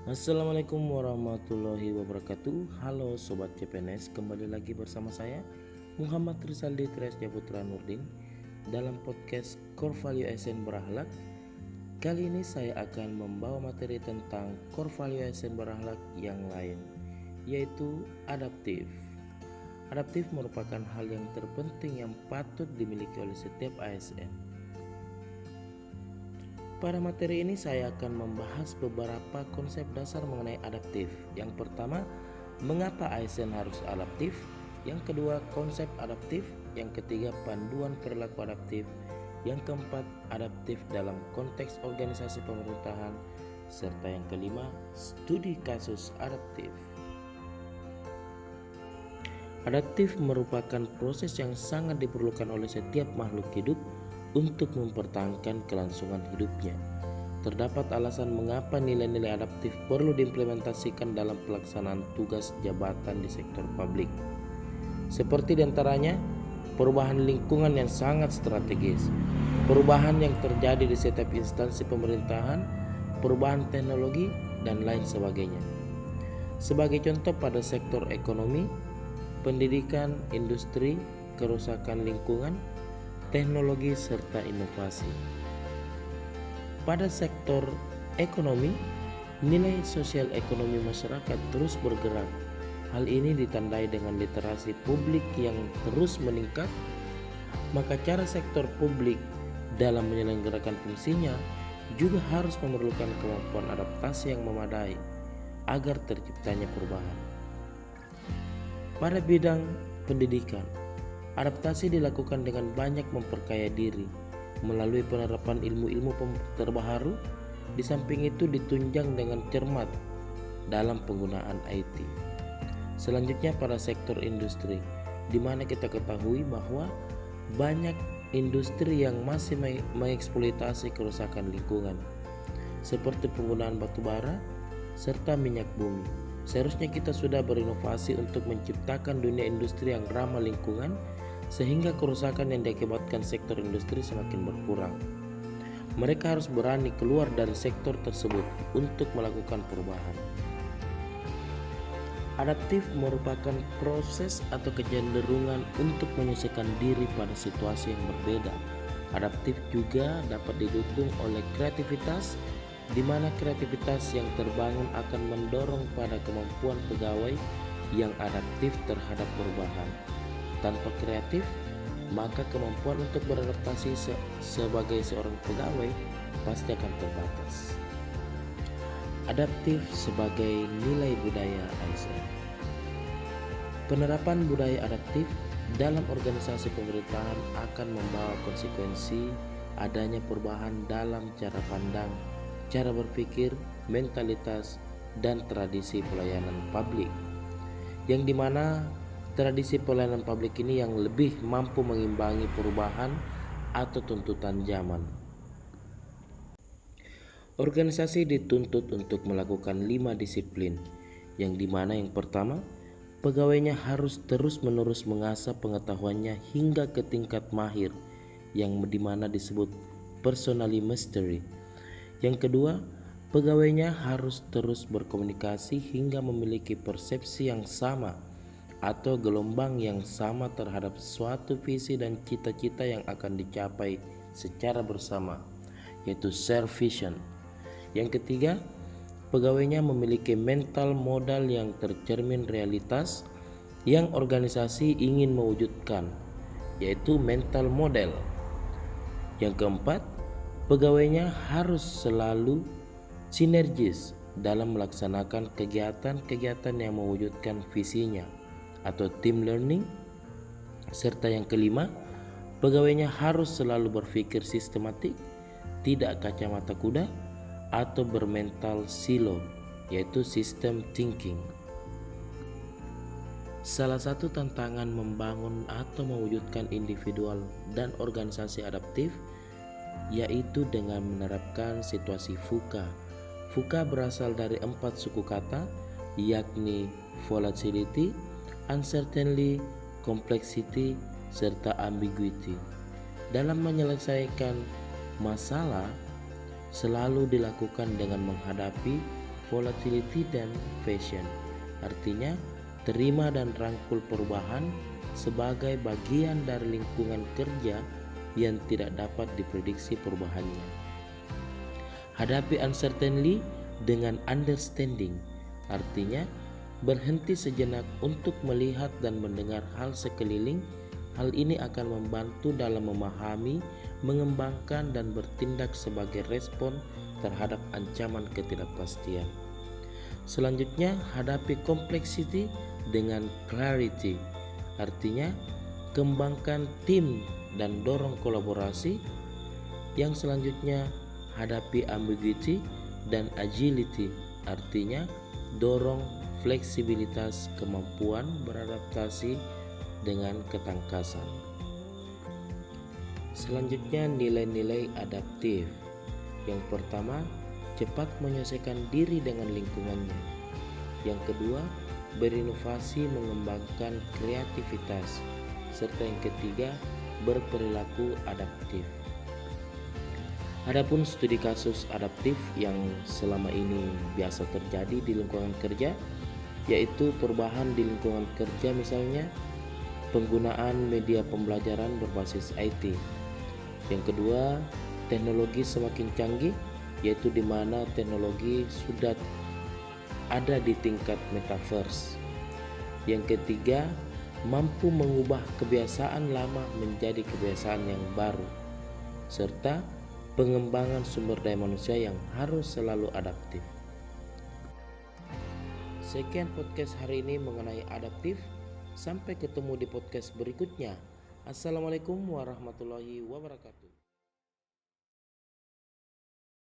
Assalamualaikum warahmatullahi wabarakatuh. Halo Sobat CPNS, kembali lagi bersama saya Muhammad Rizaldi Triasya Putra Nurdin dalam podcast Core Value ASN Berakhlak. Kali ini saya akan membawa materi tentang Core Value ASN Berakhlak yang lain, yaitu adaptif. Adaptif merupakan hal yang terpenting yang patut dimiliki oleh setiap ASN. Pada materi ini saya akan membahas beberapa konsep dasar mengenai adaptif. Yang pertama, mengapa ASN harus adaptif? Yang kedua, konsep adaptif. Yang ketiga, panduan perilaku adaptif. Yang keempat, adaptif dalam konteks organisasi pemerintahan. Serta yang kelima, studi kasus adaptif. Adaptif merupakan proses yang sangat diperlukan oleh setiap makhluk hidup untuk mempertahankan kelangsungan hidupnya. Terdapat alasan mengapa nilai-nilai adaptif perlu diimplementasikan dalam pelaksanaan tugas jabatan di sektor publik. Seperti diantaranya, perubahan lingkungan yang sangat strategis, perubahan yang terjadi di setiap instansi pemerintahan, perubahan teknologi, dan lain sebagainya. Sebagai contoh pada sektor ekonomi, pendidikan, industri, kerusakan lingkungan, teknologi, serta inovasi. Pada sektor ekonomi, nilai sosial ekonomi masyarakat terus bergerak. Hal ini ditandai dengan literasi publik yang terus meningkat, maka cara sektor publik dalam menyelenggarakan fungsinya juga harus memerlukan kemampuan adaptasi yang memadai agar terciptanya perubahan. Pada bidang pendidikan, adaptasi dilakukan dengan banyak memperkaya diri melalui penerapan ilmu-ilmu terbaru. Di samping itu ditunjang dengan cermat dalam penggunaan IT. Selanjutnya pada sektor industri, di mana kita ketahui bahwa banyak industri yang masih mengeksploitasi kerusakan lingkungan, seperti penggunaan batu bara serta minyak bumi. Seharusnya kita sudah berinovasi untuk menciptakan dunia industri yang ramah lingkungan, sehingga kerusakan yang diakibatkan sektor industri semakin berkurang. Mereka harus berani keluar dari sektor tersebut untuk melakukan perubahan. Adaptif merupakan proses atau kecenderungan untuk menyesuaikan diri pada situasi yang berbeda. Adaptif juga dapat didukung oleh kreativitas, di mana kreativitas yang terbangun akan mendorong pada kemampuan pegawai yang adaptif terhadap perubahan. Tanpa kreatif, maka kemampuan untuk beradaptasi sebagai seorang pegawai pasti akan terbatas. Adaptif sebagai nilai budaya ASN. Penerapan budaya adaptif dalam organisasi pemerintahan akan membawa konsekuensi adanya perubahan dalam cara pandang, cara berpikir, mentalitas, dan tradisi pelayanan publik, yang dimana tradisi pelayanan publik ini yang lebih mampu mengimbangi perubahan atau tuntutan zaman. Organisasi dituntut untuk melakukan 5 disiplin, yang dimana yang pertama, pegawainya harus terus-menerus mengasah pengetahuannya hingga ke tingkat mahir, yang dimana disebut personally mastery. Yang kedua, pegawainya harus terus berkomunikasi hingga memiliki persepsi yang sama atau gelombang yang sama terhadap suatu visi dan cita-cita yang akan dicapai secara bersama, yaitu share vision. Yang ketiga, pegawainya memiliki mental modal yang tercermin realitas yang organisasi ingin mewujudkan, yaitu mental model. Yang keempat, pegawainya harus selalu sinergis dalam melaksanakan kegiatan-kegiatan yang mewujudkan visinya, atau team learning. Serta yang kelima, pegawainya harus selalu berpikir sistematik, tidak kacamata kuda atau bermental silo, yaitu system thinking. Salah satu tantangan membangun atau mewujudkan individual dan organisasi adaptif yaitu dengan menerapkan situasi VUCA. VUCA berasal dari 4 suku kata, yakni volatility, uncertainty, complexity, serta ambiguity. Dalam menyelesaikan masalah selalu dilakukan dengan menghadapi volatility dan fashion. Artinya, terima dan rangkul perubahan sebagai bagian dari lingkungan kerja yang tidak dapat diprediksi perubahannya. Hadapi uncertainty dengan understanding. Artinya, berhenti sejenak untuk melihat dan mendengar hal sekeliling. Hal ini akan membantu dalam memahami, mengembangkan, dan bertindak sebagai respon terhadap ancaman ketidakpastian. Selanjutnya, hadapi complexity dengan clarity. Artinya, kembangkan tim dan dorong kolaborasi. Yang selanjutnya, hadapi ambiguity dan agility. Artinya, dorong fleksibilitas, kemampuan beradaptasi dengan ketangkasan. Selanjutnya, nilai-nilai adaptif. Yang pertama, cepat menyelesaikan diri dengan lingkungannya. Yang kedua, berinovasi, mengembangkan kreativitas. Serta yang ketiga, berperilaku adaptif. Adapun studi kasus adaptif yang selama ini biasa terjadi di lingkungan kerja, yaitu perubahan di lingkungan kerja, misalnya penggunaan media pembelajaran berbasis IT. Yang kedua, teknologi semakin canggih, yaitu di mana teknologi sudah ada di tingkat metaverse. Yang ketiga, mampu mengubah kebiasaan lama menjadi kebiasaan yang baru, serta pengembangan sumber daya manusia yang harus selalu adaptif. Sekian podcast hari ini mengenai adaptif. Sampai ketemu di podcast berikutnya. Assalamualaikum warahmatullahi wabarakatuh.